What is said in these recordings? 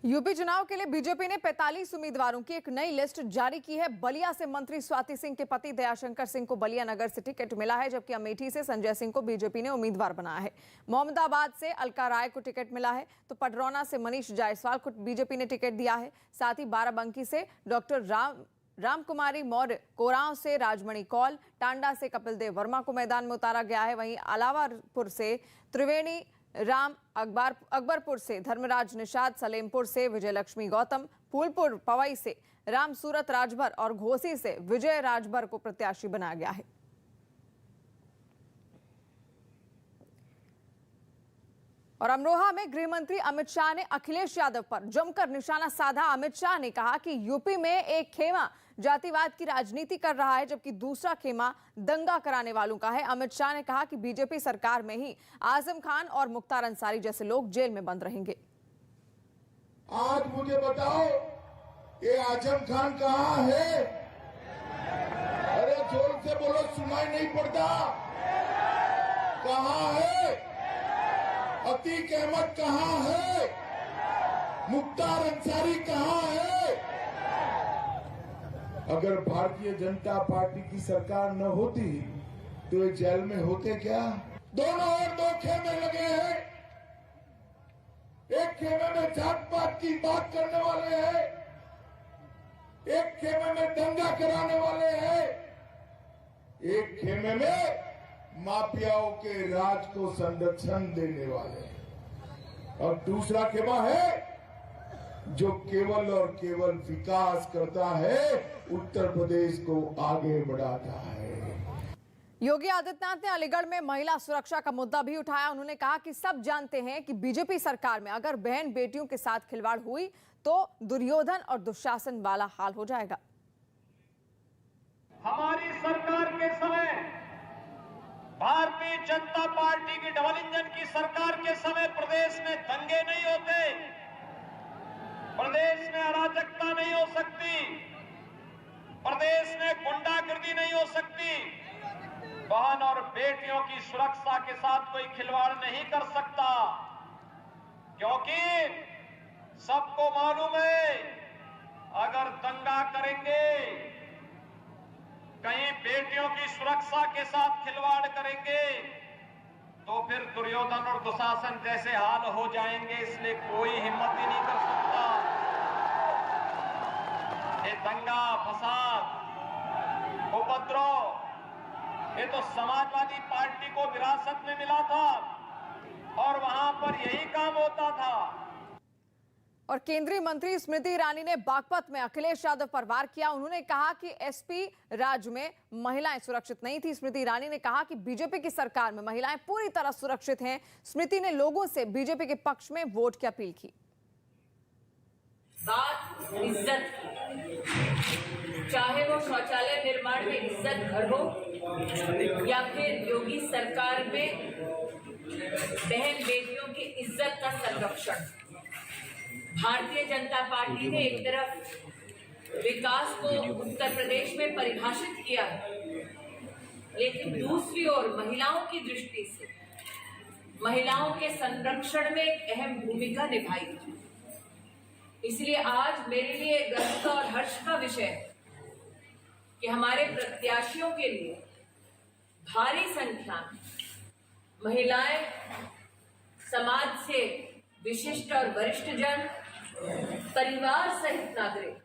UP चुनाव के लिए बीजेपी ने 45 उम्मीदवारों की एक नई लिस्ट जारी की है। बलिया से मंत्री स्वाति सिंह के पति दयाशंकर सिंह को बलिया नगर से टिकट मिला है, जबकि अमेठी से संजय सिंह को बीजेपी ने उम्मीदवार बनाया है। मोहम्मदाबाद से अलका राय को टिकट मिला है, तो पडरौना से मनीष जायसवाल को बीजेपी ने टिकट दिया है। साथ ही बाराबंकी से डॉक्टर रामकुमारी मौर्य, कोरांव से राजमणि कौल, टांडा से कपिल देव वर्मा को मैदान में उतारा गया है। वहीं अलावापुर से त्रिवेणी राम, अकबरपुर से धर्मराज निषाद, सलेमपुर से विजय लक्ष्मी गौतम, फूलपुर पवई से राम सूरत राजभर और घोसी से विजय राजभर को प्रत्याशी बनाया गया है। और अमरोहा में गृह मंत्री अमित शाह ने अखिलेश यादव पर जमकर निशाना साधा। अमित शाह ने कहा कि यूपी में एक खेमा जातिवाद की राजनीति कर रहा है, जबकि दूसरा खेमा दंगा कराने वालों का है। अमित शाह ने कहा कि बीजेपी सरकार में ही आजम खान और मुख्तार अंसारी जैसे लोग जेल में बंद रहेंगे। आज मुझे बताओ, ये आजम खान कहाँ है? अरे जोर से बोलो, सुनाई नहीं पड़ता। कहाँ है? अतीक अहमद कहाँ है? मुख्तार अंसारी कहाँ है? अगर भारतीय जनता पार्टी की सरकार न होती तो ये जेल में होते क्या? दोनों ओर दो खेमे लगे हैं। एक खेमे में जात पात की बात करने वाले हैं, एक खेमे में दंगा कराने वाले हैं, एक खेमे में माफियाओं के राज को संरक्षण देने वाले हैं, और दूसरा खेमा है जो केवल और केवल विकास करता है, उत्तर प्रदेश को आगे बढ़ाता है। योगी आदित्यनाथ ने अलीगढ़ में महिला सुरक्षा का मुद्दा भी उठाया। उन्होंने कहा कि सब जानते हैं कि बीजेपी सरकार में अगर बहन बेटियों के साथ खिलवाड़ हुई तो दुर्योधन और दुशासन वाला हाल हो जाएगा। हमारी सरकार के समय, भारतीय जनता पार्टी की डबल इंजन की सरकार के समय प्रदेश में दंगे नहीं होते, प्रदेश में अराजकता नहीं हो सकती, प्रदेश में गुंडागर्दी नहीं हो सकती, बहन और बेटियों की सुरक्षा के साथ कोई खिलवाड़ नहीं कर सकता, क्योंकि सबको मालूम है अगर दंगा करेंगे, कहीं बेटियों की सुरक्षा के साथ खिलवाड़ करेंगे तो फिर दुर्योधन और दुशासन जैसे हाल हो जाएंगे। इसलिए कोई हिम्मत ही नहीं कर सकता। ये दंगा फसाद उपद्रव ये तो समाजवादी पार्टी को विरासत में मिला था और वहां पर यही काम होता था। और केंद्रीय मंत्री स्मृति ईरानी ने बागपत में अखिलेश यादव पर वार किया। उन्होंने कहा कि एसपी राज में महिलाएं सुरक्षित नहीं थी। स्मृति ईरानी ने कहा कि बीजेपी की सरकार में महिलाएं पूरी तरह सुरक्षित हैं। स्मृति ने लोगों से बीजेपी के पक्ष में वोट की अपील की। बात इज्जत की, चाहे वो शौचालय निर्माण में इज्जत घर हो या फिर योगी सरकार में बहन बेटियों की इज्जत का संरक्षण। भारतीय जनता पार्टी ने एक तरफ विकास को उत्तर प्रदेश में परिभाषित किया है, लेकिन दूसरी ओर महिलाओं की दृष्टि से महिलाओं के संरक्षण में एक अहम भूमिका निभाई। इसलिए आज मेरे लिए गर्व का और हर्ष का विषय है कि हमारे प्रत्याशियों के लिए भारी संख्या में महिलाएं, समाज से विशिष्ट और वरिष्ठ जन, परिवार सहित नागरिक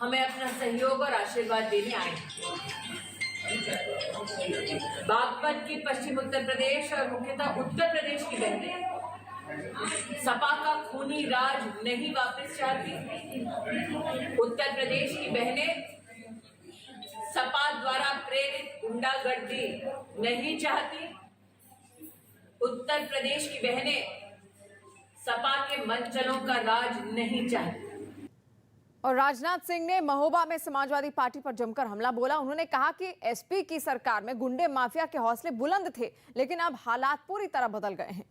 हमें अपना सहयोग और आशीर्वाद देने आए। बागपत की पश्चिम उत्तर प्रदेश और मुख्यतः उत्तर प्रदेश की बहनें सपा का खूनी राज नहीं वापस चाहती। उत्तर प्रदेश की बहनें सपा द्वारा प्रेरित गुंडागर्दी नहीं चाहती। उत्तर प्रदेश की बहनें सपा के मंचलों का राज नहीं चाहती। और राजनाथ सिंह ने महोबा में समाजवादी पार्टी पर जमकर हमला बोला। उन्होंने कहा कि एसपी की सरकार में गुंडे माफिया के हौसले बुलंद थे, लेकिन अब हालात पूरी तरह बदल गए हैं।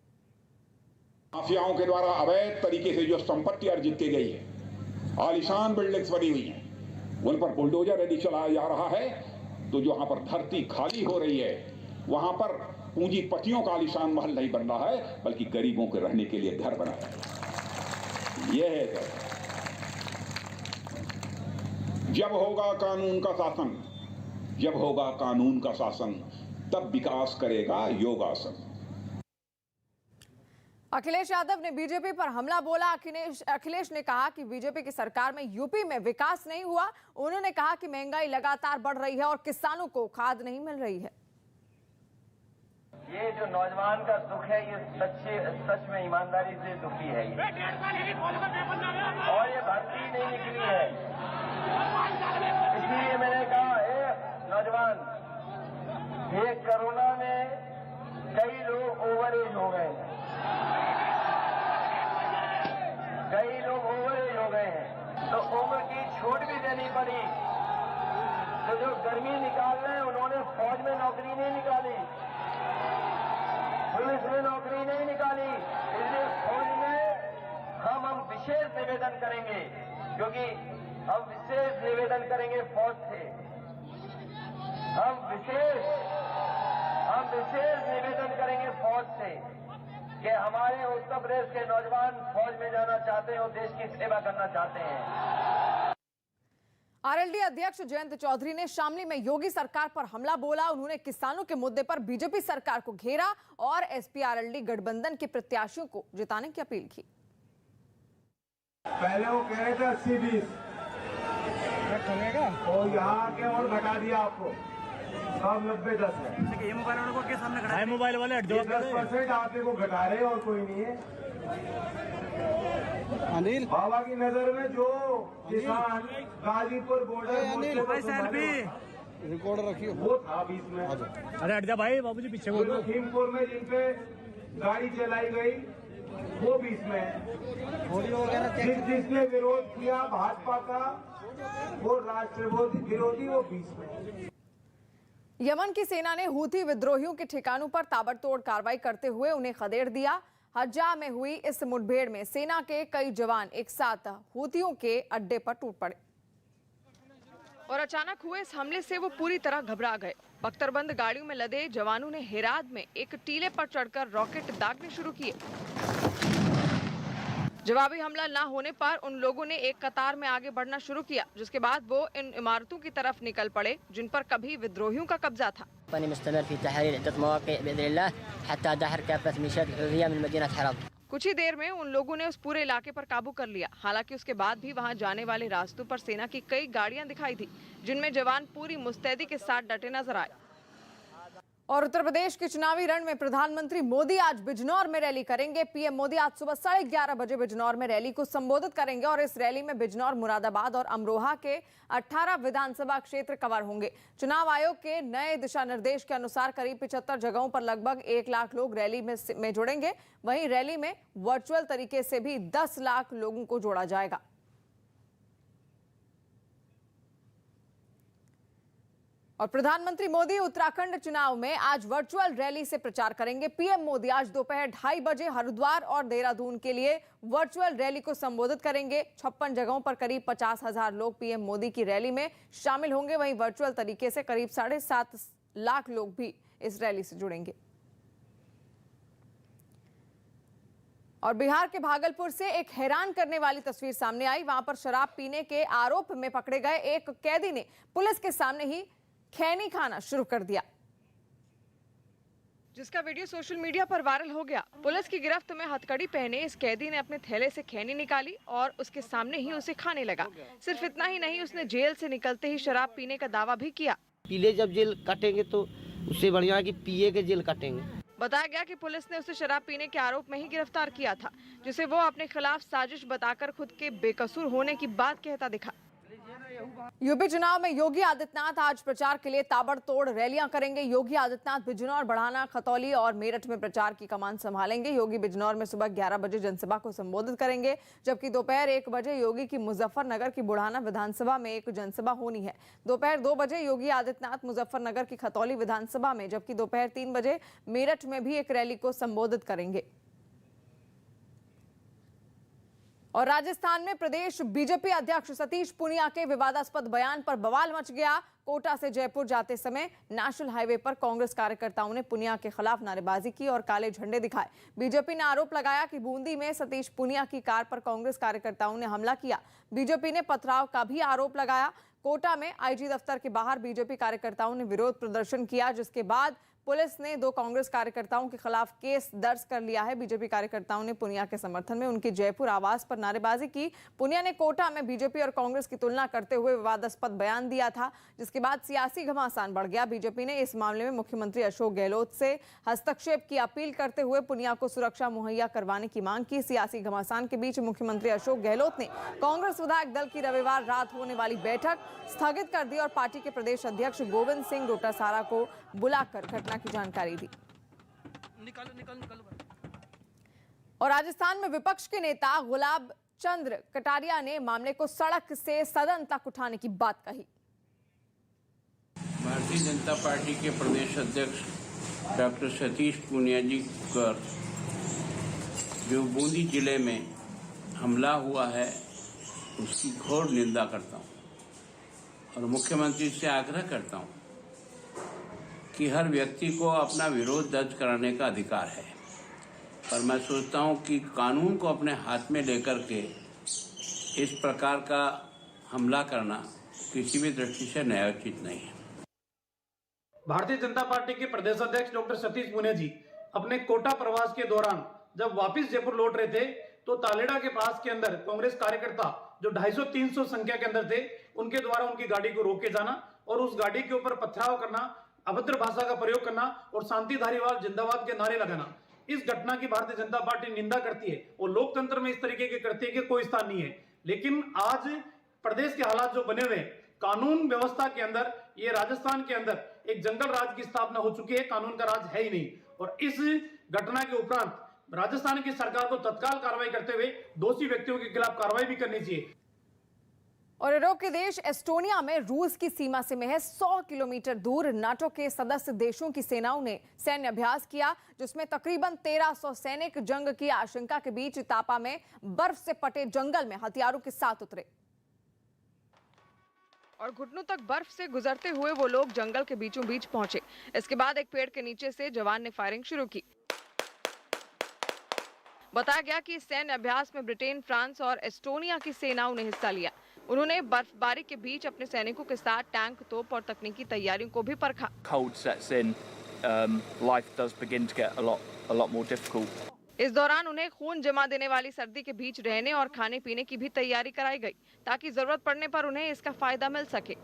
माफियाओं के द्वारा अवैध तरीके से जो संपत्ति अर्जित की गई है, आलीशान बिल्डिंग्स बनी हुई हैं, उन पर बुलडोजर यदि चलाया जा रहा है तो जो वहां पर धरती खाली हो रही है वहां पर पूंजीपतियों का आलीशान महल नहीं बन रहा है, बल्कि गरीबों के रहने के लिए घर बना है। यह है सर, जब होगा कानून का शासन, जब होगा कानून का शासन, तब विकास करेगा योगासन। अखिलेश यादव ने बीजेपी पर हमला बोला। अखिलेश ने कहा कि बीजेपी की सरकार में यूपी में विकास नहीं हुआ। उन्होंने कहा कि महंगाई लगातार बढ़ रही है और किसानों को खाद नहीं मिल रही है। ये जो नौजवान का दुख है, ये सच में ईमानदारी से दुखी है ये। और ये भर्ती नहीं निकली है, इसलिए मैंने कहा नौजवान, ये कोरोना में कई लोग ओवरएज हो गए हैं, कई लोग ओवरएज हो गए हैं, तो उम्र की छूट भी देनी पड़ी। तो जो गर्मी निकाल रहे हैं उन्होंने फौज में नौकरी नहीं निकाली, पुलिस में नौकरी नहीं निकाली, इसलिए फौज में हम विशेष निवेदन करेंगे, क्योंकि हम विशेष निवेदन करेंगे फौज से, हम विशेष निवेदन करेंगे फौज से कि हमारे उत्तर प्रदेश के नौजवान फौज में जाना चाहते हैं और देश की सेवा करना चाहते हैं। आरएलडी अध्यक्ष जयंत चौधरी ने शामली में योगी सरकार पर हमला बोला। उन्होंने किसानों के मुद्दे पर बीजेपी सरकार को घेरा और एसपी आरएलडी गठबंधन के प्रत्याशियों को जिताने की अपील की। पहले वो कह रहे थे 80-20 और यहाँ के और घटा दिया आपको, सब 90-10 है। ये मोबाइल वालों को के सामने खड़ा है, मोबाइल वाले 10% आपके को घटा रहे और कोई नहीं है। अनिल बाबा की नजर में जो किसान गाजीपुर बॉर्डर रिकॉर्ड रखिए वो था 20 में। अरे हट जा भाई, बाबूजी पीछे बोलो। लखीमपुर में जिनपे गाड़ी चलाई गई वो 20 में। जिसने विरोध किया भाजपा का वो राष्ट्र विरोधी वो 20 में। यमन की सेना ने हूथी विद्रोहियों के ठिकानों पर ताबड़तोड़ कार्रवाई करते हुए उन्हें खदेड़ दिया। हज्जा में हुई इस मुठभेड़ में सेना के कई जवान एक साथ हूथियों के अड्डे पर टूट पड़े और अचानक हुए इस हमले से वो पूरी तरह घबरा गए। बख्तरबंद गाड़ियों में लदे जवानों ने हेरात में एक टीले पर चढ़कर रॉकेट दागने शुरू किए। जवाबी हमला न होने पर उन लोगों ने एक कतार में आगे बढ़ना शुरू किया, जिसके बाद वो इन इमारतों की तरफ निकल पड़े जिन पर कभी विद्रोहियों का कब्जा था। कुछ ही देर में उन लोगों ने उस पूरे इलाके पर काबू कर लिया। हालांकि उसके बाद भी वहां जाने वाले रास्तों पर सेना की कई गाड़ियां दिखाई थी, जिनमें जवान पूरी मुस्तैदी के साथ डटे नजर आए। और उत्तर प्रदेश के चुनावी रण में प्रधानमंत्री मोदी आज बिजनौर में रैली करेंगे। पीएम मोदी आज सुबह 11:30 बजे बिजनौर में रैली को संबोधित करेंगे और इस रैली में बिजनौर, मुरादाबाद और अमरोहा के 18 विधानसभा क्षेत्र कवर होंगे। चुनाव आयोग के नए दिशा निर्देश के अनुसार करीब 75 जगहों पर लगभग 1 लाख लोग रैली में जुड़ेंगे। वहीं रैली में वर्चुअल तरीके से भी 10 लाख लोगों को जोड़ा जाएगा। और प्रधानमंत्री मोदी उत्तराखंड चुनाव में आज वर्चुअल रैली से प्रचार करेंगे। पीएम मोदी आज दोपहर 2:30 बजे हरिद्वार और देहरादून के लिए वर्चुअल रैली को संबोधित करेंगे। 56 जगहों पर करीब 50,000 लोग पीएम मोदी की रैली में शामिल होंगे। वहीं वर्चुअल तरीके से करीब 7.5 लाख लोग भी इस रैली से जुड़ेंगे। और बिहार के भागलपुर से एक हैरान करने वाली तस्वीर सामने आई। वहां पर शराब पीने के आरोप में पकड़े गए एक कैदी ने पुलिस के सामने ही खैनी खाना शुरू कर दिया, जिसका वीडियो सोशल मीडिया पर वायरल हो गया। पुलिस की गिरफ्त में हथकड़ी पहने इस कैदी ने अपने थैले से खैनी निकाली और उसके सामने ही उसे खाने लगा। सिर्फ इतना ही नहीं, उसने जेल से निकलते ही शराब पीने का दावा भी किया। पीले जब जेल काटेंगे तो उससे बढ़िया है कि पिए के जेल काटेंगे। बताया गया कि पुलिस ने उसे शराब पीने के आरोप में ही गिरफ्तार किया था, जिसे वो अपने खिलाफ साजिश बताकर खुद के बेकसूर होने की बात कहता दिखा। यूपी चुनाव में योगी आदित्यनाथ आज प्रचार के लिए ताबड़तोड़ रैलियां करेंगे। योगी आदित्यनाथ बिजनौर, बढ़ाना, खतौली और मेरठ में प्रचार की कमान संभालेंगे। योगी बिजनौर में सुबह 11 बजे जनसभा को संबोधित करेंगे, जबकि दोपहर 1 बजे योगी की मुजफ्फरनगर की बुढ़ाना विधानसभा में एक जनसभा होनी है। दोपहर 2 बजे योगी आदित्यनाथ मुजफ्फरनगर की खतौली विधानसभा में, जबकि दोपहर 3 बजे मेरठ में भी एक रैली को संबोधित करेंगे। और राजस्थान में प्रदेश बीजेपी अध्यक्ष सतीश पूनिया के विवादास्पद बयान पर बवाल मच गया। कोटा से जयपुर जाते समय नेशनल हाईवे पर कांग्रेस कार्यकर्ताओं ने पूनिया के खिलाफ नारेबाजी की और काले झंडे दिखाए। बीजेपी ने आरोप लगाया कि बूंदी में सतीश पूनिया की कार पर कांग्रेस कार्यकर्ताओं ने हमला किया। बीजेपी ने पथराव का भी आरोप लगाया। कोटा में आईजी दफ्तर के बाहर बीजेपी कार्यकर्ताओं ने विरोध प्रदर्शन किया, जिसके बाद पुलिस ने 2 कांग्रेस कार्यकर्ताओं के खिलाफ केस दर्ज कर लिया है। बीजेपी कार्यकर्ताओं ने पूनिया के समर्थन में उनके जयपुर आवास पर नारेबाजी की। पूनिया ने कोटा में बीजेपी और कांग्रेस की तुलना करते हुए विवादास्पद बयान दिया था, जिसके बाद सियासी घमासान बढ़ गया। बीजेपी ने इस मामले में मुख्यमंत्री अशोक गहलोत से हस्तक्षेप की अपील करते हुए पूनिया को सुरक्षा मुहैया करवाने की मांग की। सियासी घमासान के बीच मुख्यमंत्री अशोक गहलोत ने कांग्रेस विधायक दल की रविवार रात होने वाली बैठक स्थगित कर दी और पार्टी के प्रदेश अध्यक्ष गोविंद सिंह डोटासरा को बुलाकर घटना की जानकारी दी। और राजस्थान में विपक्ष के नेता गुलाब चंद कटारिया ने मामले को सड़क से सदन तक उठाने की बात कही। भारतीय जनता पार्टी के प्रदेश अध्यक्ष डॉक्टर सतीश पूनिया जी पर जो बूंदी जिले में हमला हुआ है उसकी घोर निंदा करता हूं और मुख्यमंत्री से आग्रह करता हूं कि हर व्यक्ति को अपना विरोध दर्ज कराने का अधिकार है, पर मैं सोचता हूं कि कानून को अपने हाथ में लेकर के इस प्रकार का हमला करना किसी भी दृष्टि से न्यायोचित नहीं है। भारतीय जनता पार्टी के प्रदेश अध्यक्ष डॉक्टर सतीश पूनिया जी अपने कोटा प्रवास के दौरान जब वापस जयपुर लौट रहे थे तो तालेड़ा के पास के अंदर कांग्रेस कार्यकर्ता जो 250-300 संख्या के अंदर थे, उनके द्वारा उनकी गाड़ी को रोके जाना और उस गाड़ी के ऊपर पथराव करना, अभद्र भाषा का प्रयोग करना और शांति धारीवाल जिंदाबाद के नारे लगाना, इस घटना की भारतीय जनता पार्टी निंदा करती है और लोकतंत्र में इस तरीके के करती है कि कोई स्थान नहीं है। लेकिन आज प्रदेश के हालात जो बने हुए हैं, कानून व्यवस्था के अंदर, ये राजस्थान के अंदर एक जंगल राज की स्थापना हो चुकी है, कानून का राज है ही नहीं। और इस घटना के उपरांत राजस्थान की सरकार को तत्काल कार्रवाई करते हुए दोषी व्यक्तियों के खिलाफ कार्रवाई भी करनी चाहिए। और यूरोप के देश एस्टोनिया में रूस की सीमा से महज 100 किलोमीटर दूर नाटो के सदस्य देशों की सेनाओं ने सैन्य अभ्यास किया, जिसमें तकरीबन 1300 सैनिक जंग की आशंका के बीच तापा में बर्फ से पटे जंगल में हथियारों के साथ उतरे और घुटनों तक बर्फ से गुजरते हुए वो लोग जंगल के बीचों बीच पहुंचे। इसके बाद एक पेड़ के नीचे से जवान ने फायरिंग शुरू की। बताया गया कि इस सैन्य अभ्यास में ब्रिटेन, फ्रांस और एस्टोनिया की सेनाओं ने हिस्सा लिया। उन्होंने बर्फबारी के बीच अपने सैनिकों के साथ टैंक, तोप और तकनीकी तैयारियों को भी परखा। Cold sets in, life does begin to get a lot more difficult. इस दौरान उन्हें खून जमा देने वाली सर्दी के बीच रहने और खाने पीने की भी तैयारी कराई गई, ताकि जरूरत पड़ने पर उन्हें इसका फायदा मिल सके।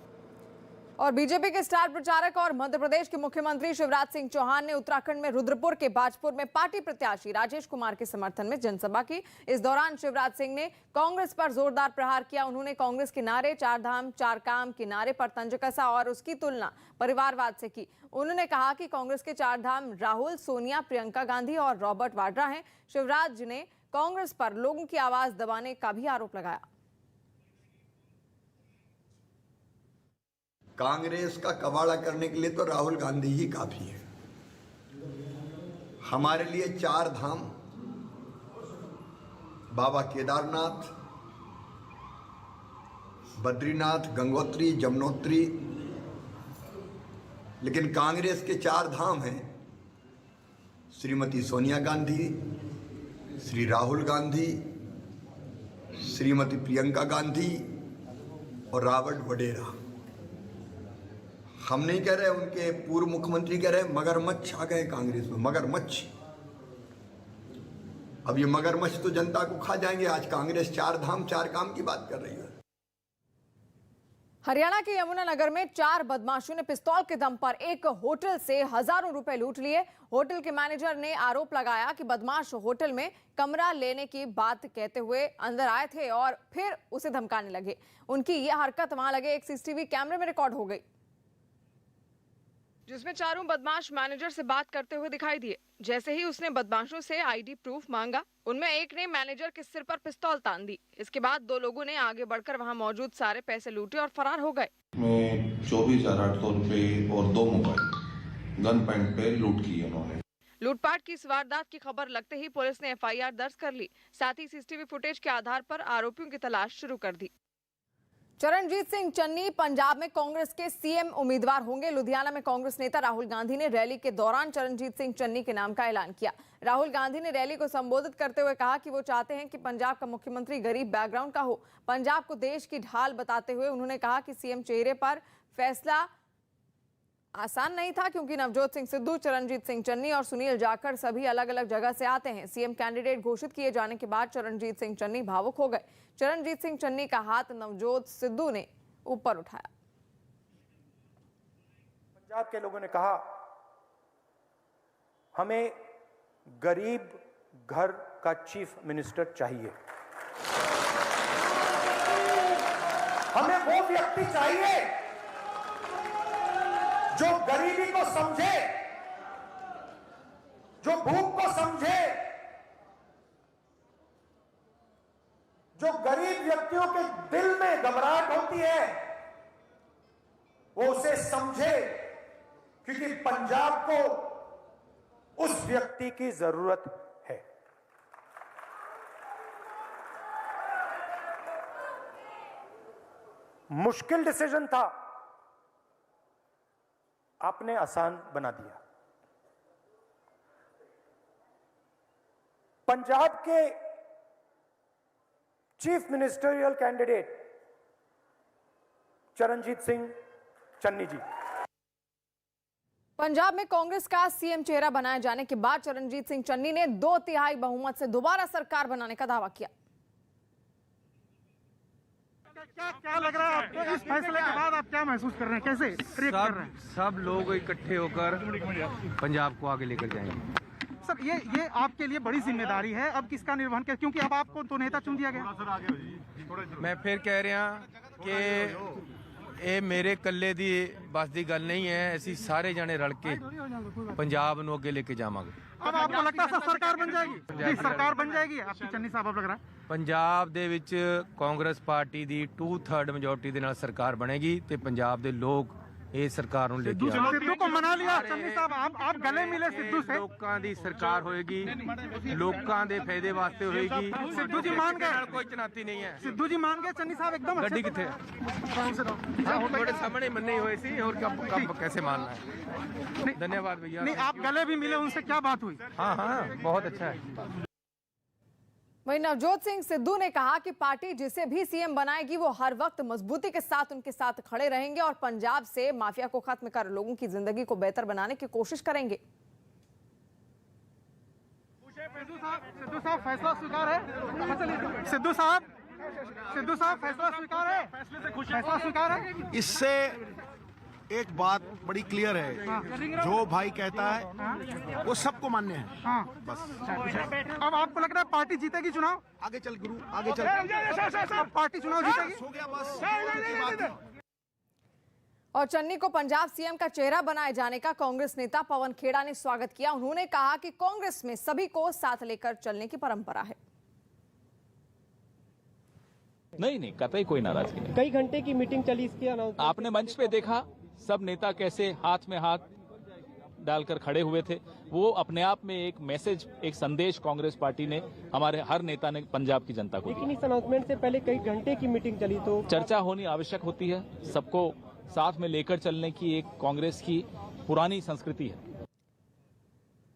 और बीजेपी के स्टार प्रचारक और मध्य प्रदेश के मुख्यमंत्री शिवराज सिंह चौहान ने उत्तराखंड में रुद्रपुर के बाजपुर में पार्टी प्रत्याशी राजेश कुमार के समर्थन में जनसभा की। इस दौरान शिवराज सिंह ने कांग्रेस पर जोरदार प्रहार किया। उन्होंने कांग्रेस के नारे 4 धाम 4 काम के नारे पर तंज कसा और उसकी तुलना परिवारवाद से की। उन्होंने कहा कि कांग्रेस के 4 धाम राहुल, सोनिया, प्रियंका गांधी और रॉबर्ट वाड्रा हैं। शिवराज ने कांग्रेस पर लोगों की आवाज दबाने का भी आरोप लगाया। कांग्रेस का कबाड़ा करने के लिए तो राहुल गांधी ही काफी है। हमारे लिए 4 धाम, बाबा केदारनाथ, बद्रीनाथ, गंगोत्री, जमुनोत्री, लेकिन कांग्रेस के 4 धाम हैं श्रीमती सोनिया गांधी, श्री राहुल गांधी, श्रीमती प्रियंका गांधी और रॉबर्ट वडेरा। हम नहीं कह रहे, उनके पूर्व मुख्यमंत्री कह रहे मगरमच्छ आ गए कांग्रेस में, मगरमच्छ। अब ये मगरमच्छ तो जनता को खा जाएंगे। आज कांग्रेस 4 धाम 4 काम की बात कर रही है। हरियाणा के यमुनानगर में 4 बदमाशों ने पिस्तौल के दम पर एक होटल से हजारों रुपए लूट लिए। होटल के मैनेजर ने आरोप लगाया कि बदमाश होटल में कमरा लेने की बात कहते हुए अंदर आए थे और फिर उसे धमकाने लगे। उनकी यह हरकत वहां लगे एक सीसीटीवी कैमरे में रिकॉर्ड हो गई, जिसमें चारों बदमाश मैनेजर से बात करते हुए दिखाई दिए। जैसे ही उसने बदमाशों से आईडी प्रूफ मांगा, उनमें एक ने मैनेजर के सिर पर पिस्तौल तान दी। इसके बाद 2 लोगों ने आगे बढ़कर वहां मौजूद सारे पैसे लूटे और फरार हो गए। 24,800 रुपए और 2 मोबाइल गन पॉइंट पे लूट की उन्होंने। लूटपाट की इस वारदात की खबर लगते ही पुलिस ने एफआईआर दर्ज कर ली। साथ ही सीसीटीवी फुटेज के आधार पर आरोपियों की तलाश शुरू कर दी। चरणजीत सिंह चन्नी पंजाब में कांग्रेस के सीएम उम्मीदवार होंगे। लुधियाना में कांग्रेस नेता राहुल गांधी ने रैली के दौरान चरणजीत सिंह चन्नी के नाम का ऐलान किया। राहुल गांधी ने रैली को संबोधित करते हुए कहा कि वो चाहते हैं कि पंजाब का मुख्यमंत्री गरीब बैकग्राउंड का हो। पंजाब को देश की ढाल बताते हुए उन्होंने कहा कि सीएम चेहरे पर फैसला आसान नहीं था, क्योंकि नवजोत सिंह सिद्धू, चरणजीत सिंह चन्नी और सुनील जाखड़ सभी अलग अलग जगह से आते हैं। सीएम कैंडिडेट घोषित किए जाने के बाद चरणजीत सिंह चन्नी भावुक हो गए। चरणजीत सिंह चन्नी का हाथ नवजोत सिद्धू ने ऊपर उठाया। पंजाब के लोगों ने कहा हमें गरीब घर का चीफ मिनिस्टर चाहिए, हमें वो व्यक्ति चाहिए जो गरीबी को समझे, जो भूख को समझे, जो गरीब व्यक्तियों के दिल में घबराहट होती है वो उसे समझे, क्योंकि पंजाब को उस व्यक्ति की जरूरत है। मुश्किल डिसीजन था, आपने आसान बना दिया। पंजाब के chief ministerial candidate Charanjit Singh Channi ji. Punjab में कांग्रेस का सीएम चेहरा बनाए जाने के बाद चरणजीत सिंह चन्नी ने 2/3 बहुमत से दोबारा सरकार बनाने का दावा किया। क्या लग रहा है आपको इस फैसले के बाद? आप क्या महसूस कर रहे हैं, कैसे रिएक्ट कर रहे हैं? सब लोग इकट्ठे होकर पंजाब को आगे लेकर जाएंगे। सर ये आपके लिए बड़ी जिम्मेदारी है, अब किसका निर्वहन कर, क्योंकि अब आपको तो नेता चुन दिया गया। मैं फिर कह रहा कि ਇਹ ਮੇਰੇ ਇਕੱਲੇ ਦੀ ਬਸ ਦੀ ਗੱਲ नहीं है, ਅਸੀਂ ਸਾਰੇ ਜਾਣੇ ਰਲ ਕੇ पंजाब ਨੂੰ ਅੱਗੇ ਲੈ ਕੇ ਜਾਵਾਂਗੇ। अब आपको लगता है सरकार बन जाएगी? जी सरकार बन जाएगी आपकी चन्नी साहब, अब लग रहा है ਪੰਜਾਬ ਦੇ ਵਿੱਚ ਕਾਂਗਰਸ ਪਾਰਟੀ ਦੀ 2/3 ਮੈਜੋਰਟੀ ਦੇ ਨਾਲ ਸਰਕਾਰ ਬਣੇਗੀ ਤੇ ਪੰਜਾਬ ਦੇ ਲੋਕ ਇਹ ਸਰਕਾਰ ਨੂੰ ਲੈ ਕੇ ਆਉਣਗੇ। सिद्धू को मना लिया चन्नी साहब, आप गले मिले सिद्धू से। ਲੋਕਾਂ ਦੀ ਸਰਕਾਰ ਹੋਏਗੀ, ਲੋਕਾਂ ਦੇ ਫਾਇਦੇ ਵਾਸਤੇ ਹੋਏਗੀ। सिद्धू जी मान गए, कोई चुनौती नहीं है। सिद्धू जी मान गए चन्नी साहब एकदम। ਗੱਡੀ ਕਿੱਥੇ? ਤੁਹਾਡੇ ਸਾਹਮਣੇ ਮੰਨੇ ਹੋਏ ਸੀ, और कब कैसे मानना है। धन्यवाद भैया। नहीं आप गले भी मिले उनसे, क्या बात हुई? हाँ बहुत अच्छा है। वहीं नवजोत सिंह सिद्धू ने कहा कि पार्टी जिसे भी सीएम बनाएगी वो हर वक्त मजबूती के साथ उनके साथ खड़े रहेंगे और पंजाब से माफिया को खत्म कर लोगों की जिंदगी को बेहतर बनाने की कोशिश करेंगे। सिद्धू साहब फैसला स्वीकार है? सिद्धू साहब फैसला स्वीकार है? फैसला स्वीकार है? इससे एक बात बड़ी क्लियर है, जो भाई कहता है वो सबको मान्य है। हाँ बस। अब आपको लग रहा है पार्टी जीतेगी चुनाव? आगे चल गुरु, आगे चल। अब पार्टी चुनाव जीतेगी? हो गया बस। और चन्नी को पंजाब सीएम का चेहरा बनाए जाने का कांग्रेस नेता पवन खेड़ा ने स्वागत किया। उन्होंने कहा कि कांग्रेस में सभी को साथ लेकर चलने की परंपरा है। नहीं कतई कोई नाराजगी नहीं। कई घंटे की मीटिंग चली, इसकी अनाउंसमेंट आपने मंच पे देखा सब नेता कैसे हाथ में हाथ डालकर खड़े हुए थे। वो अपने आप में एक मैसेज, एक संदेश कांग्रेस पार्टी ने, हमारे हर नेता ने पंजाब की जनता को। लेकिन इस अनाउंसमेंट से पहले कई घंटे की मीटिंग चली, तो चर्चा होनी आवश्यक होती है। सबको साथ में लेकर चलने की एक कांग्रेस की पुरानी संस्कृति है।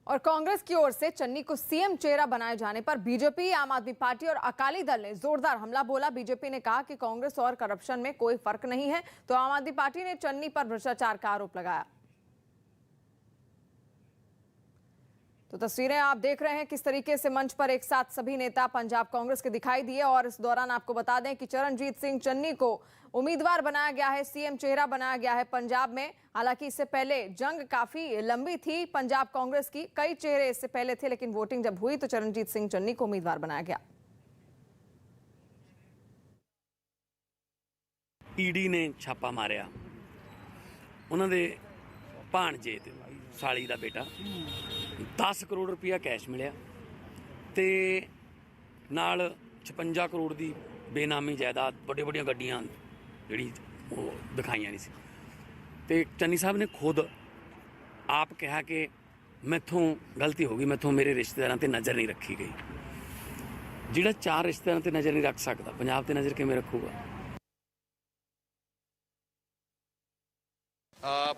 और कांग्रेस की ओर से चन्नी को सीएम चेहरा बनाए जाने पर बीजेपी, आम आदमी पार्टी और अकाली दल ने जोरदार हमला बोला। बीजेपी ने कहा कि कांग्रेस और करप्शन में कोई फर्क नहीं है, तो आम आदमी पार्टी ने चन्नी पर भ्रष्टाचार का आरोप लगाया। तो तस्वीरें आप देख रहे हैं किस तरीके से मंच पर एक साथ सभी नेता पंजाब कांग्रेस के दिखाई दिए। और इस दौरान आपको बता दें कि चरणजीत सिंह चन्नी को उम्मीदवार बनाया गया है, सीएम चेहरा बनाया गया है पंजाब में। हालांकि इससे पहले जंग काफी लंबी थी पंजाब कांग्रेस की, कई चेहरे इससे पहले थे, लेकिन वोटिंग जब हुई तो चरणजीत सिंह चन्नी को उम्मीदवार बनाया गया। ईडी ने छापा मारिया, उन्होंने भाणजे साली का बेटा 10 करोड़ रुपया कैश मिलिया ते नाल 56 करोड़ की बेनामी जायदाद, बड़ी बड़िया गड्डियां जी दिखाई नहीं सी। ते चन्नी साहब ने खुद आप कहा कि मैथों गलती हो गई, मैथों मेरे रिश्तेदारों ते नज़र नहीं रखी गई। ਜਿਹੜਾ 4 ਰਿਸ਼ਤੇਦਾਰਾਂ ਤੇ ਨਜ਼ਰ ਨਹੀਂ ਰੱਖ ਸਕਦਾ, ਪੰਜਾਬ ਤੇ ਨਜ਼ਰ ਕਿਵੇਂ ਰੱਖੂਗਾ?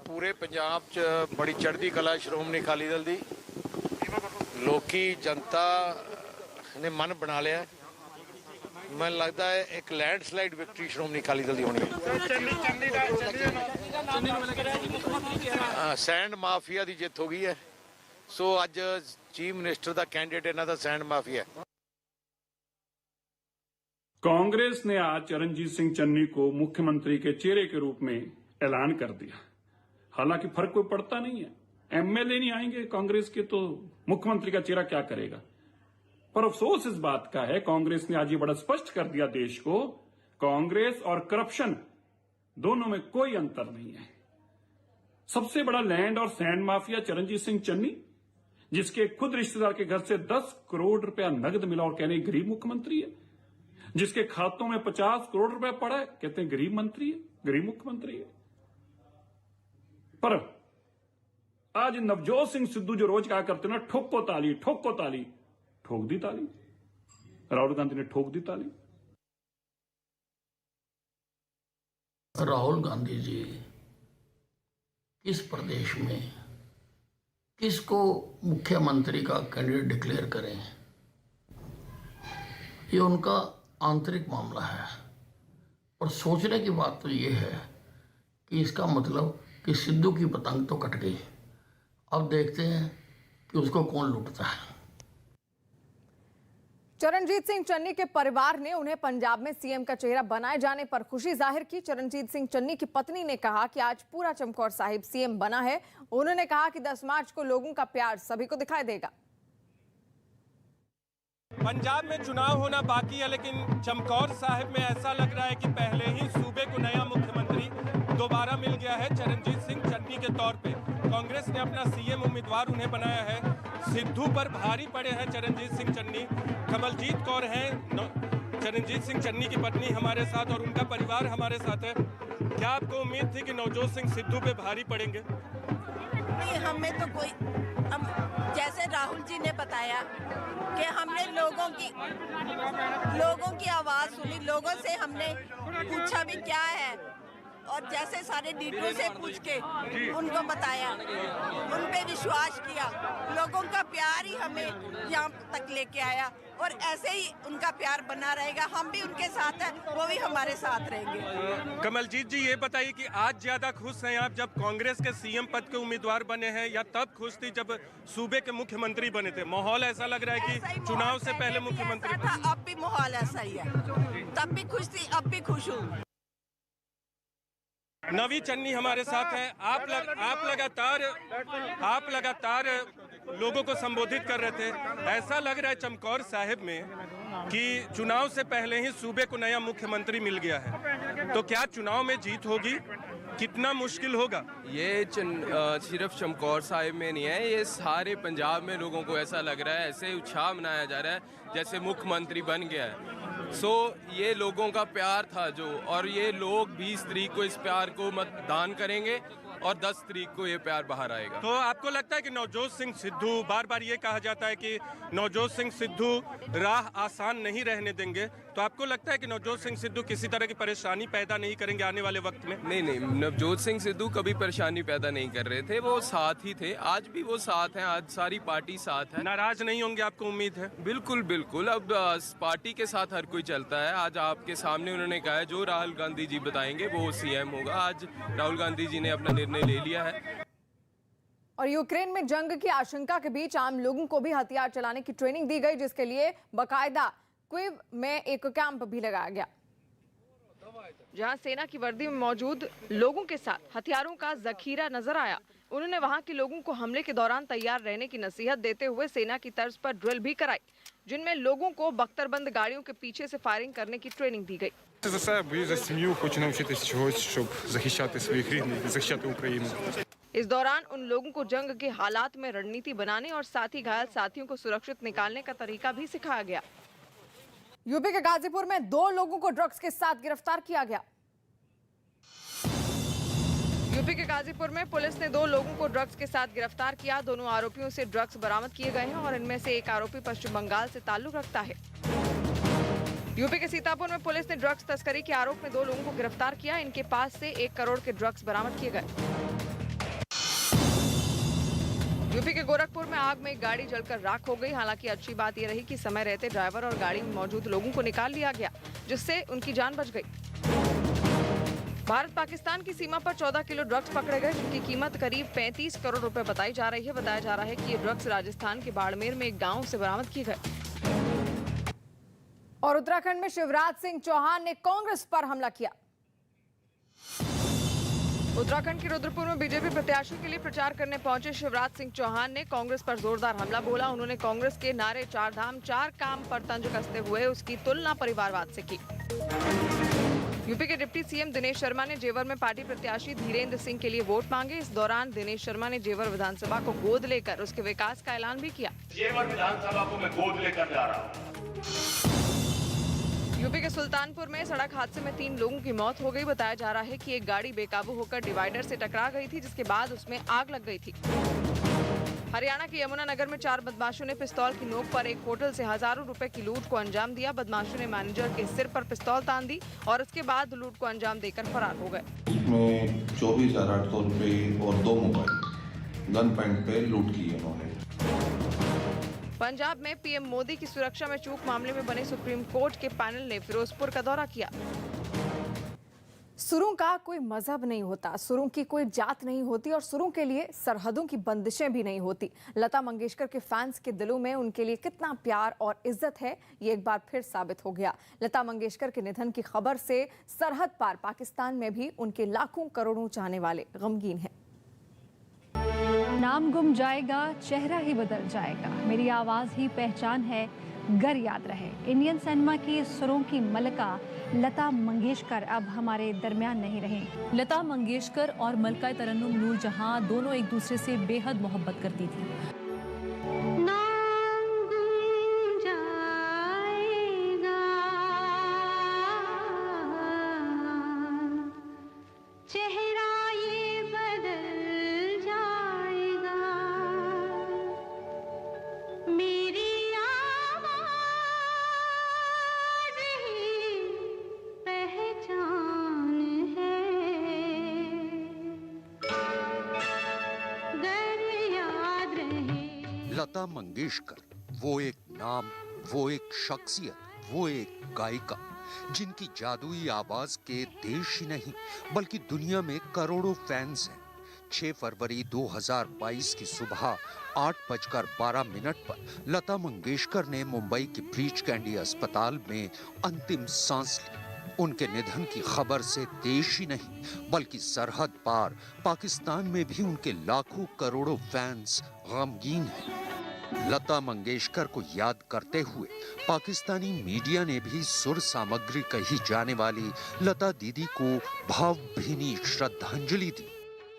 ਪੂਰੇ ਪੰਜਾਬ 'ਚ ਬੜੀ ਚੜ੍ਹਦੀ ਕਲਾ ਸ਼੍ਰੋਮਣੀ ਅਕਾਲੀ ਦਲ ਦੀ, ਲੋਕੀ ਜਨਤਾ ਨੇ ਮਨ ਬਣਾ ਲਿਆ। ਮੈਨੂੰ ਲੱਗਦਾ ਹੈ ਇੱਕ ਲੈਂਡਸਲਾਈਡ ਵਿਕਟਰੀ ਸ਼੍ਰੋਮਣੀ ਅਕਾਲੀ ਦਲ ਦੀ ਹੋਣੀ ਹੈ। ਸੈਂਡ ਮਾਫੀਆ ਦੀ ਜਿੱਤ ਹੋ ਗਈ ਹੈ। ਸੋ ਅੱਜ ਚੀਫ ਮਿਨਿਸਟਰ ਦਾ ਕੈਂਡੀਡੇਟ ਇਹਨਾਂ ਦਾ ਸੈਂਡ ਮਾਫੀਆ ਹੈ। कांग्रेस ने आज चरणजीत सिंह चन्नी को मुख्यमंत्री के चेहरे के रूप में ऐलान कर दिया। हालांकि फर्क कोई पड़ता नहीं है, एमएलए नहीं आएंगे कांग्रेस के तो मुख्यमंत्री का चेहरा क्या करेगा। पर अफसोस इस बात का है, कांग्रेस ने आज ये बड़ा स्पष्ट कर दिया देश को, कांग्रेस और करप्शन दोनों में कोई अंतर नहीं है। सबसे बड़ा लैंड और सैंड माफिया चरणजीत सिंह चन्नी, जिसके खुद रिश्तेदार के घर से 10 करोड़ रुपया नकद मिला और कहने गरीब मुख्यमंत्री है, जिसके खातों में 50 करोड़ रुपए पड़ा है, कहते हैं गरीब मंत्री है, गरीब मुख्यमंत्री है। पर आज नवजोत सिंह सिद्धू जो रोज कहा करते ना, ठोको ताली, ठोको ताली, ठोक दी ताली। राहुल गांधी ने ठोक दी ताली। राहुल गांधी जी किस प्रदेश में किसको मुख्यमंत्री का कैंडिडेट डिक्लेयर करें, ये उनका आंतरिक मामला है। और सोचने की बात तो ये है कि इसका मतलब कि सिद्धू की पतंग तो कट गई। अब देखते हैं कि उसको कौन लूटता है। चरणजीत सिंह चन्नी के परिवार ने उन्हें पंजाब में सीएम का चेहरा बनाए जाने पर खुशी जाहिर की। चरणजीत सिंह चन्नी की पत्नी ने कहा कि आज पूरा चमकौर साहिब सीएम बना है। उन्होंने कहा कि 10 मार्च को लोगों का प्यार सभी को दिखाई देगा। पंजाब में चुनाव होना बाकी है, लेकिन चमकौर साहिब में ऐसा लग रहा है कि पहले ही सूबे को नया मुख्यमंत्री दोबारा मिल गया है चरणजीत सिंह चन्नी के तौर पे। कांग्रेस ने अपना सीएम उम्मीदवार उन्हें बनाया है। सिद्धू पर भारी पड़े हैं चरणजीत सिंह चन्नी। कमलजीत कौर हैं चरणजीत सिंह चन्नी की पत्नी हमारे साथ और उनका परिवार हमारे साथ है। क्या आपको उम्मीद थी कि नवजोत सिंह सिद्धू पे भारी पड़ेंगे? नहीं, हमें तो कोई, हम जैसे राहुल जी ने बताया कि हमने लोगों की आवाज़ सुनी, लोगों से हमने पूछा भी क्या है, और जैसे सारे डीटू से पूछ के उनको बताया, उन पे विश्वास किया, लोगों का प्यार ही हमें यहाँ तक लेके आया और ऐसे ही उनका प्यार बना रहेगा। हम भी उनके साथ हैं, वो भी हमारे साथ रहेंगे। कमलजीत जी, ये बताइए कि आज ज्यादा खुश हैं आप जब कांग्रेस के सीएम पद के उम्मीदवार बने हैं, या तब खुश थी जब सूबे के मुख्यमंत्री बने थे? माहौल ऐसा लग रहा है कि चुनाव से पहले मुख्यमंत्री था, अब भी माहौल ऐसा ही है। तब भी खुश थी, अब भी खुश हूँ। नवी चन्नी हमारे साथ हैं। आप लगातार लोगों को संबोधित कर रहे थे। ऐसा लग रहा है चमकौर साहिब में कि चुनाव से पहले ही सूबे को नया मुख्यमंत्री मिल गया है, तो क्या चुनाव में जीत होगी? कितना मुश्किल होगा? ये सिर्फ चमकौर साहिब में नहीं है, ये सारे पंजाब में लोगों को ऐसा लग रहा है, ऐसे उत्साह मनाया जा रहा है जैसे मुख्यमंत्री बन गया है। ये लोगों का प्यार था जो, और ये लोग 20 तारीख को इस प्यार को मतदान करेंगे और 10 तारीख को ये प्यार बाहर आएगा। तो आपको लगता है कि नवजोत सिंह सिद्धू, बार बार ये कहा जाता है कि नवजोत सिंह सिद्धू राह आसान नहीं रहने देंगे, तो आपको लगता है कि नवजोत सिंह सिद्धू किसी तरह की परेशानी पैदा नहीं करेंगे आने वाले वक्त में? नहीं, नवजोत सिंह सिद्धू कभी परेशानी पैदा नहीं कर रहे थे, वो साथ ही थे, आज भी वो साथ हैं, आज सारी पार्टी साथ है। नाराज नहीं होंगे आपको उम्मीद है? बिल्कुल। अब पार्टी के साथ हर कोई चलता है। आज आपके सामने उन्होंने कहा है जो राहुल गांधी जी बताएंगे वो सीएम होगा। आज राहुल गांधी जी ने अपना निर्णय ले लिया है। और यूक्रेन में जंग की आशंका के बीच आम लोगों को भी हथियार चलाने की ट्रेनिंग दी गई, जिसके लिए बाकायदा क्विव में एक कैंप भी लगाया गया, जहां सेना की वर्दी में मौजूद लोगों के साथ हथियारों का जखीरा नजर आया। उन्होंने वहां के लोगों को हमले के दौरान तैयार रहने की नसीहत देते हुए सेना की तर्ज पर ड्रिल भी कराई, जिनमें लोगों को बख्तरबंद गाड़ियों के पीछे से फायरिंग करने की ट्रेनिंग दी गई। За себе, бою за сім'ю, хочу навчитися чогось, щоб захищати своїх рідних, захищати Україну. इस दौरान उन लोगों को जंग के हालात में रणनीति बनाने और साथ ही घायल साथियों को सुरक्षित निकालने का तरीका भी सिखाया गया। यूपी के गाजीपुर में 2 लोगों को ड्रग्स के साथ गिरफ्तार किया गया। यूपी के गाजीपुर में पुलिस ने 2 लोगों को ड्रग्स के साथ गिरफ्तार किया। दोनों आरोपियों से ड्रग्स बरामद किए गए हैं और इनमें से एक आरोपी पश्चिम बंगाल से ताल्लुक रखता है। यूपी के सीतापुर में पुलिस ने ड्रग्स तस्करी के आरोप में 2 लोगों को गिरफ्तार किया। इनके पास से 1 करोड़ के ड्रग्स बरामद किए गए। यूपी के गोरखपुर में आग में एक गाड़ी जलकर राख हो गई। हालांकि अच्छी बात यह रही कि समय रहते ड्राइवर और गाड़ी में मौजूद लोगों को निकाल लिया गया, जिससे उनकी जान बच गई। भारत पाकिस्तान की सीमा पर 14 किलो ड्रग्स पकड़े गए, जिनकी कीमत करीब 35 करोड़ रुपए बताई जा रही है। बताया जा रहा है कि ये ड्रग्स राजस्थान के बाड़मेर में एक गांव से बरामद किए गए। और उत्तराखंड में शिवराज सिंह चौहान ने कांग्रेस पर हमला किया। उत्तराखंड के रुद्रपुर में बीजेपी प्रत्याशी के लिए प्रचार करने पहुंचे शिवराज सिंह चौहान ने कांग्रेस पर जोरदार हमला बोला। उन्होंने कांग्रेस के नारे 4 धाम 4 काम पर तंज कसते हुए उसकी तुलना परिवारवाद से की। यूपी के डिप्टी सीएम दिनेश शर्मा ने जेवर में पार्टी प्रत्याशी धीरेन्द्र सिंह के लिए वोट मांगे। इस दौरान दिनेश शर्मा ने जेवर विधानसभा को गोद लेकर उसके विकास का ऐलान भी किया। जेवर विधानसभा को मैं गोद लेकर जा रहा हूं। यूपी के सुल्तानपुर में सड़क हादसे में 3 लोगों की मौत हो गई। बताया जा रहा है कि एक गाड़ी बेकाबू होकर डिवाइडर से टकरा गई थी, जिसके बाद उसमें आग लग गई थी। हरियाणा के यमुनानगर में 4 बदमाशों ने पिस्तौल की नोक पर एक होटल से हजारों रुपए की लूट को अंजाम दिया। बदमाशों ने मैनेजर के सिर पर पिस्तौल तान दी और उसके बाद लूट को अंजाम देकर फरार हो गए। इसमें 24,800 रुपए और 2 मोबाइल गन पॉइंट पे लूट की उन्होंने। पंजाब में पीएम मोदी की सुरक्षा में चूक मामले में बने सुप्रीम कोर्ट के पैनल ने फिरोजपुर का दौरा किया। सुरों का कोई मजहब नहीं होता, सुरों की कोई जात नहीं होती और सुरों के लिए सरहदों की बंदिशें भी नहीं होती। लता मंगेशकर के फैंस के दिलों में उनके लिए कितना प्यार और इज्जत है, ये एक बार फिर साबित हो गया। लता मंगेशकर के निधन की खबर से सरहद पार पाकिस्तान में भी उनके लाखों करोड़ों चाहने वाले गमगीन हैं। नाम गुम जाएगा, चेहरा ही बदल जाएगा, मेरी आवाज़ ही पहचान है, गर याद रहे। इंडियन सिनेमा की सुरों की मलका लता मंगेशकर अब हमारे दरमियान नहीं रहीं। लता मंगेशकर और मलका तरन्नुम नूरजहां दोनों एक दूसरे से बेहद मोहब्बत करती थी। लता मंगेशकर वो एक नाम, वो एक शख्सियत, वो एक गायिका जिनकी जादुई आवाज के देश ही नहीं बल्कि दुनिया में करोड़ों फैंस हैं। 6 फरवरी 2022 की सुबह 8:12 पर लता मंगेशकर ने मुंबई के ब्रीच कैंडी अस्पताल में अंतिम सांस ली। उनके निधन की खबर से देश ही नहीं बल्कि सरहद पार पाकिस्तान में भी उनके लाखों करोड़ों फैंस गमगीन हैं। लता मंगेशकर को याद करते हुए पाकिस्तानी मीडिया ने भी सुर सामग्री कही जाने वाली लता दीदी को भावभीनी श्रद्धांजलि दी।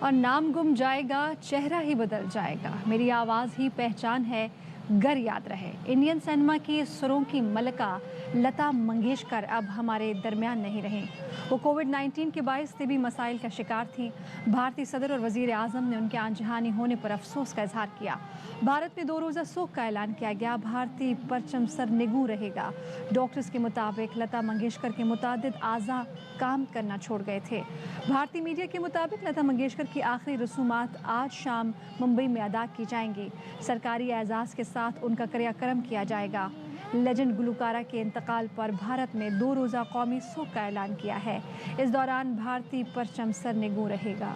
और नाम गुम जाएगा, चेहरा ही बदल जाएगा, मेरी आवाज़ ही पहचान है, गर याद रहे। इंडियन सिनेमा की सुरों की मलका लता मंगेशकर अब हमारे दरमियान नहीं रहीं। वो कोविड-19 के बायस तिबी मसाइल का शिकार थी। भारतीय सदर और वजीर आज़म ने उनके आनजहानी होने पर अफसोस का इजहार किया। भारत में 2 रोज़ा शोक का ऐलान किया गया। भारतीय परचम सरनिगू रहेगा। डॉक्टर्स के मुताबिक लता मंगेशकर के मुतादिद आज़ा काम करना छोड़ गए थे। भारतीय मीडिया के मुताबिक लता मंगेशकर की आखिरी रसूमात आज शाम मुंबई में अदा की जाएंगी। सरकारी एजाज़ के साथ उनका क्रियाक्रम किया जाएगा। लेजेंड गुलकारा के इंतकाल पर भारत ने 2 रोज़ा कौमी शोक का ऐलान किया है। इस दौरान भारतीय परचम सरनिगू रहेगा।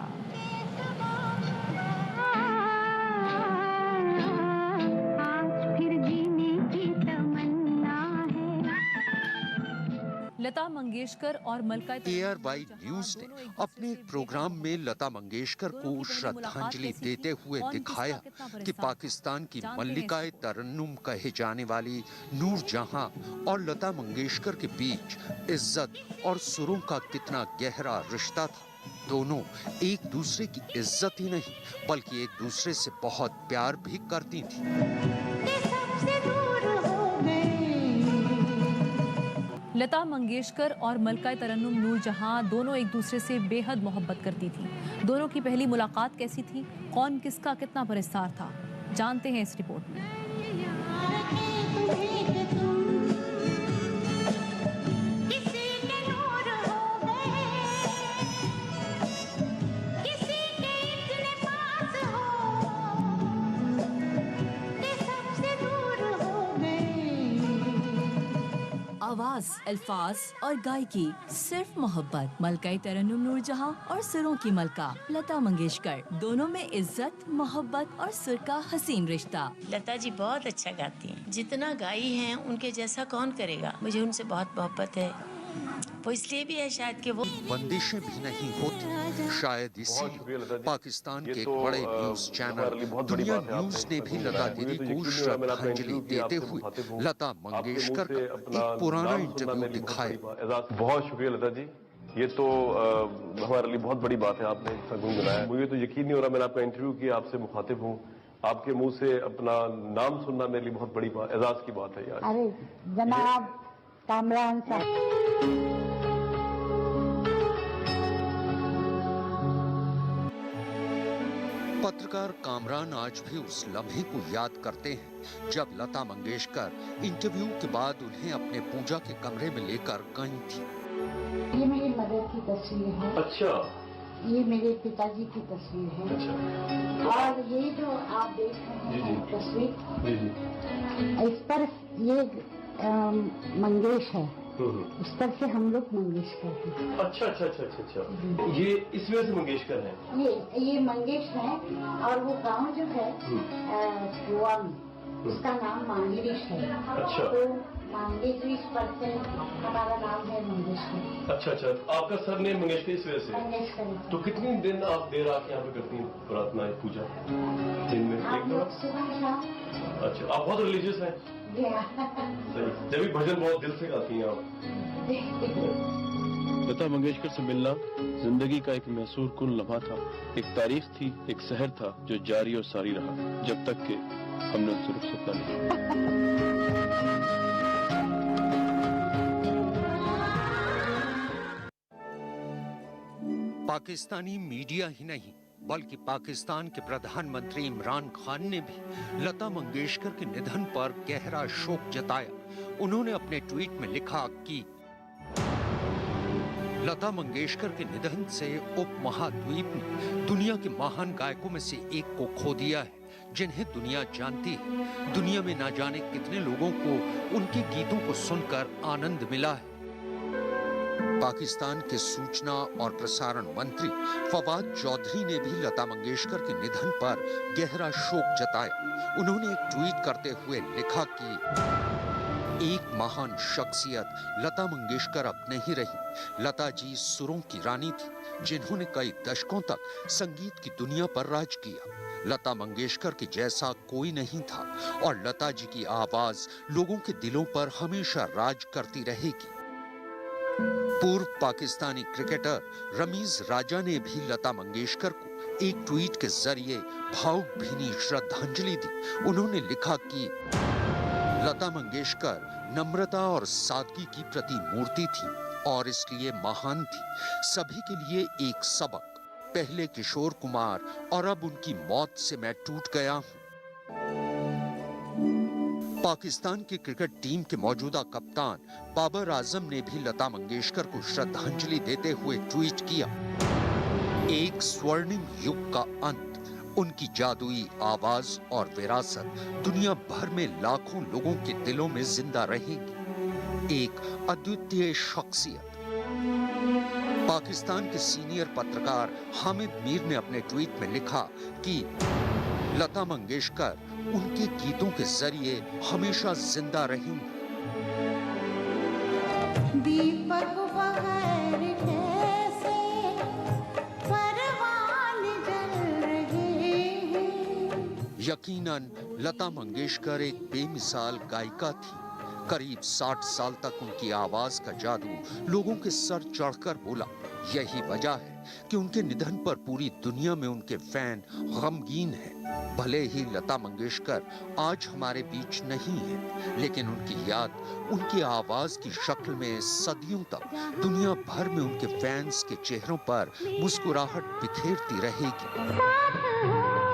लता मंगेशकर और मलका ARY न्यूज ने अपने प्रोग्राम में लता मंगेशकर को श्रद्धांजलि देते हुए दिखाया कि पाकिस्तान की मल्लिका तरन्नुम कहे जाने वाली नूरजहां और लता मंगेशकर के बीच इज्जत और सुरों का कितना गहरा रिश्ता था। दोनों एक दूसरे की इज्जत ही नहीं बल्कि एक दूसरे से बहुत प्यार भी करती थी। लता मंगेशकर और मलका तरन्नुम नूरजहां दोनों एक दूसरे से बेहद मोहब्बत करती थी। दोनों की पहली मुलाकात कैसी थी, कौन किसका कितना परिस्तार था, जानते हैं इस रिपोर्ट में। आवाज, अल्फाज और गायकी सिर्फ मोहब्बत। मलका तरन्नुम नूरजहां और सुरों की मलका लता मंगेशकर, दोनों में इज्जत, मोहब्बत और सुर का हसीन रिश्ता। लता जी बहुत अच्छा गाती हैं, जितना गाई हैं उनके जैसा कौन करेगा। मुझे उनसे बहुत मोहब्बत है, वो इसलिए भी है शायद कि वो बंदिशें भी नहीं होती। शायद इसीलिए पाकिस्तान के एक बड़े न्यूज चैनल दुनिया न्यूज ने भी लता दीदी को श्रद्धांजलि देते हुए लता मंगेशकर का एक पुराना इंटरव्यू दिखाया। बहुत शुक्रिया लता जी, ये तो हमारे लिए बहुत बड़ी बात है, आपने इतना गुनगुनाया। मुझे तो यकीन नहीं हो रहा, मैंने आपका इंटरव्यू किया, आपसे मुखातिब हूँ, आपके मुंह से अपना नाम सुनना मेरे लिए बहुत बड़ी बात, एजाज की बात है यार। अरे जनाब कामरान साहब, पत्रकार कामरान आज भी उस लम्हे को याद करते हैं जब लता मंगेशकर इंटरव्यू के बाद उन्हें अपने पूजा के कमरे में लेकर गई थी। ये मेरी मदर की तस्वीर है। अच्छा। ये मेरे पिताजी की तस्वीर है। अच्छा। और ये जो आप देख रहे हैं तस्वीर, इस पर ये मंगेश है, उस पर से हम लोग मंगेशकर हैं। अच्छा अच्छा अच्छा अच्छा अच्छा, ये इसमें से मंगेशकर है। ये मंगेश है और वो गांव जो है गोवा में, उसका नाम मांगेरिश है। अच्छा। तो मांगेरिश पर से हमारा नाम है मंगेशकर। अच्छा अच्छा, आपका सरनेम मंगेशकर इस वजह से। मंगेशकर। तो कितनी दिन आप देर आके यहाँ पे करती हैं प्रार्थना पूजा दिन में? एक दो। अच्छा, आप बहुत रिलीजियस हैं। जब भी भजन बहुत दिल से गाती हैं आप। लता मंगेशकर से मिलना जिंदगी का एक मैसूर कुन लम्हा था, एक तारीख थी, एक शहर था जो जारी और सारी रहा जब तक कि हमने उससे रुखसत न लिया। पाकिस्तानी मीडिया ही नहीं बल्कि पाकिस्तान के प्रधानमंत्री इमरान खान ने भी लता मंगेशकर के निधन पर गहरा शोक जताया। उन्होंने अपने ट्वीट में लिखा कि लता मंगेशकर के निधन से उपमहाद्वीप ने दुनिया के महान गायकों में से एक को खो दिया है, जिन्हें दुनिया जानती है। दुनिया में ना जाने कितने लोगों को उनके गीतों को सुनकर आनंद मिला है। पाकिस्तान के सूचना और प्रसारण मंत्री फवाद चौधरी ने भी लता मंगेशकर के निधन पर गहरा शोक जताया। उन्होंने एक ट्वीट करते हुए लिखा कि एक महान शख्सियत लता मंगेशकर अब नहीं रही। लता जी सुरों की रानी थी, जिन्होंने कई दशकों तक संगीत की दुनिया पर राज किया। लता मंगेशकर के जैसा कोई नहीं था और लता जी की आवाज लोगों के दिलों पर हमेशा राज करती रहेगी। पूर्व पाकिस्तानी क्रिकेटर रमीज राजा ने भी लता मंगेशकर को एक ट्वीट के जरिए भावभीनी श्रद्धांजलि दी। उन्होंने लिखा कि लता मंगेशकर नम्रता और सादगी की प्रतिमूर्ति थी और इसलिए महान थी। सभी के लिए एक सबक, पहले किशोर कुमार और अब उनकी मौत से मैं टूट गया हूं। पाकिस्तान की क्रिकेट टीम के मौजूदा कप्तान बाबर आजम ने भी लता मंगेशकर को श्रद्धांजलि देते हुए ट्वीट किया, एक स्वर्णिम युग का अंत। उनकी जादुई आवाज और विरासत दुनिया भर में लाखों लोगों के दिलों में जिंदा रहेगी। एक अद्वितीय शख्सियत। पाकिस्तान के सीनियर पत्रकार हामिद मीर ने अपने ट्वीट में लिखा कि लता मंगेशकर उनके गीतों के जरिए हमेशा जिंदा रहेंगी। दीपक बगैर कैसे परवान जल रहे हैं। यकीनन लता मंगेशकर एक बेमिसाल गायिका थी। करीब 60 साल तक उनकी आवाज का जादू लोगों के सर चढ़कर बोला। यही वजह है कि उनके निधन पर पूरी दुनिया में उनके फैन गमगीन हैं। भले ही लता मंगेशकर आज हमारे बीच नहीं है, लेकिन उनकी याद, उनकी आवाज की शक्ल में सदियों तक दुनिया भर में उनके फैंस के चेहरों पर मुस्कुराहट बिखेरती रहेगी।